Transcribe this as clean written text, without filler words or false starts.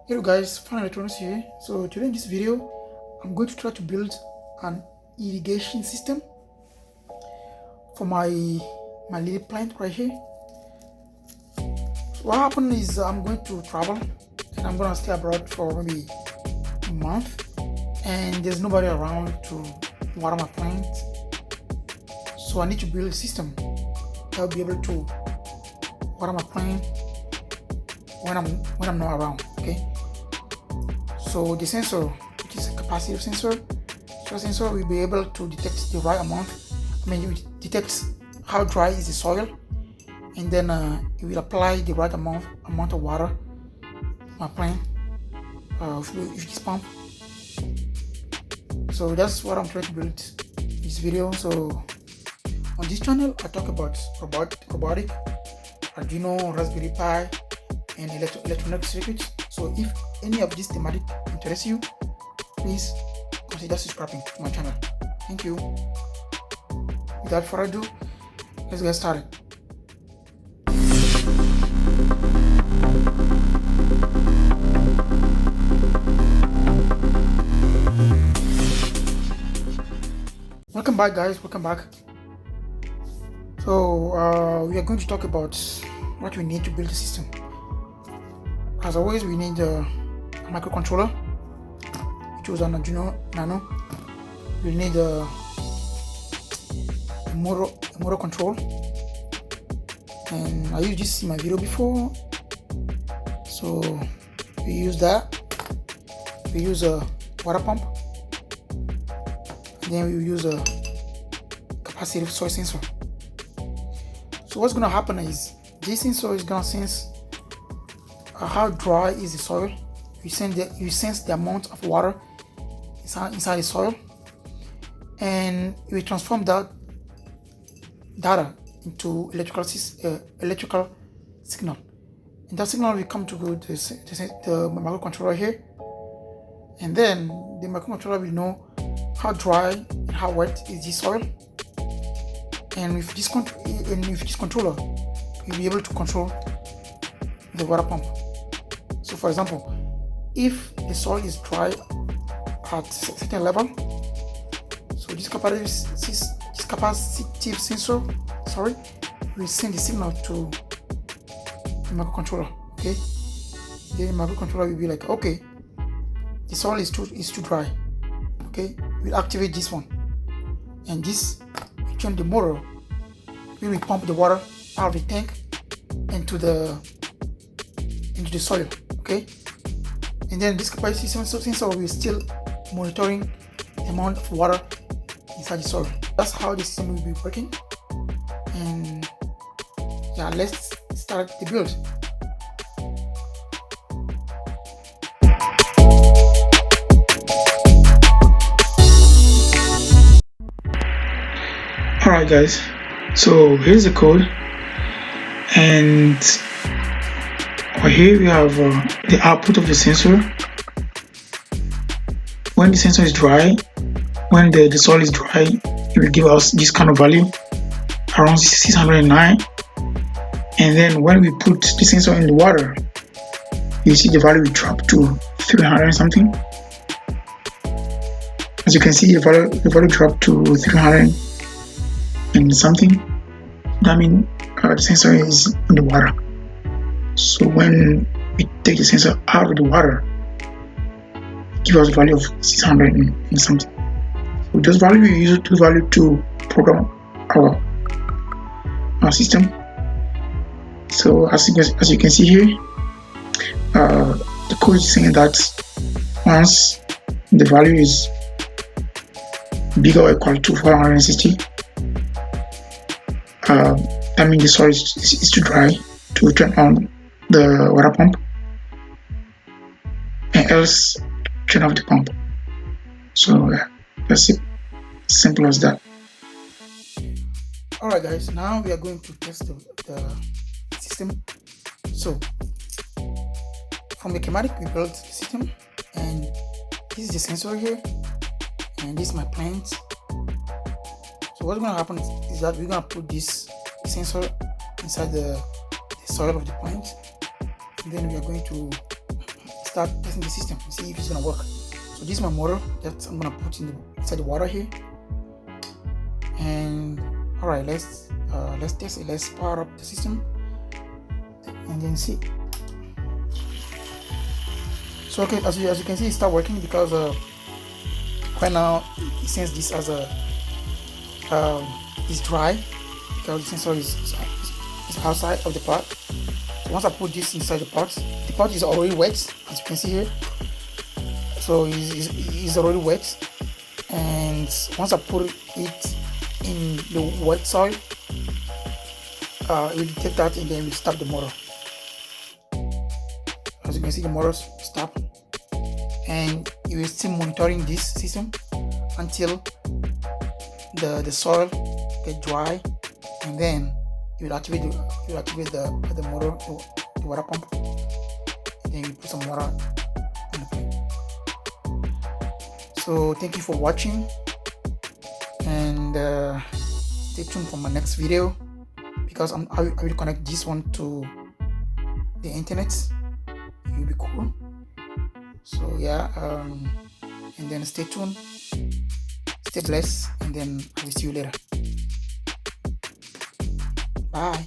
Hello guys, Fan Electronics here. So today in this video, I'm going to try to build an irrigation system for my little plant right here. So what happened is I'm going to travel and I'm gonna stay abroad for maybe a month, and there's nobody around to water my plant. So I need to build a system that will be able to water my plant when I'm not around. Okay. So the sensor, which is a capacitive sensor, will be able to detect the right amount. It detects how dry is the soil, and then it will apply the right amount of water to my plant with this pump. So that's what I'm trying to build in this video. So on this channel, I talk about robotic, Arduino, Raspberry Pi, and electronic circuits. So if any of this thematic interests you, please consider subscribing to my channel. Thank you. Without further ado, let's get started. Welcome back guys, welcome back. So we are going to talk about what we need to build the system. As always, we need a microcontroller, which was an Arduino Nano. We need a motor control, and I used this in my video before. So we use that. We use a water pump, and then we use a capacitive soil sensor. So what's gonna happen is this sensor is gonna sense how dry is the soil. You sense the amount of water inside the soil, and you will transform that data into electrical signal, and that signal will come to the microcontroller here, and then the microcontroller will know how dry and how wet is the soil, and with this controller you'll be able to control the water pump. So for example, if the soil is dry at a certain level, so this capacitive sensor will send the signal to the microcontroller. Okay, then the microcontroller will be like, okay, the soil is too dry. Okay, we'll activate this one, and this will turn the motor. We will pump the water out of the tank into the soil. Okay, and then this capacitive sensor will still monitoring the amount of water inside the soil. That's how the system will be working. And yeah, let's start the build. Alright guys, so here's the code, and over here we have the output of the sensor. When the sensor is dry, when the soil is dry, it will give us this kind of value around 609, and then when we put the sensor in the water, you see the value will drop to 300 something. As you can see, the value dropped to 300 and something. That means the sensor is in the water. So when we take the sensor out of the water, it gives us a value of 600 and something. So this value, we use this value to program our system. So as you can see here, the code is saying that once the value is bigger or equal to 460, that means the soil is too dry to turn on the water pump, and else turn off the pump. So yeah, that's it. Simple as that. Alright guys, now we are going to test the system. So from the schematic, we built the system, and this is the sensor here, and this is my plant. So what's going to happen is that we're going to put this sensor inside the soil of the plant, and then we are going to start testing the system and see if it's gonna work. So this is my motor that I'm gonna put inside the water here. And all right, let's test it. Let's power up the system and then see. So okay, as you can see, it start working because right now it sends this as a is dry because the sensor is outside of the pot. So once I put this inside the pot is already wet, as you can see here. So it's already wet, and once I put it in the wet soil, it will detect that and then it will stop the motor. As you can see, the motor stop, and you will still monitoring this system until the soil get dry, and then you will activate the motor, the water pump, and then you put some water on the plate. So thank you for watching, and stay tuned for my next video because I will connect this one to the internet. It will be cool. So yeah, and then stay tuned, stay blessed, and then I will see you later. Bye.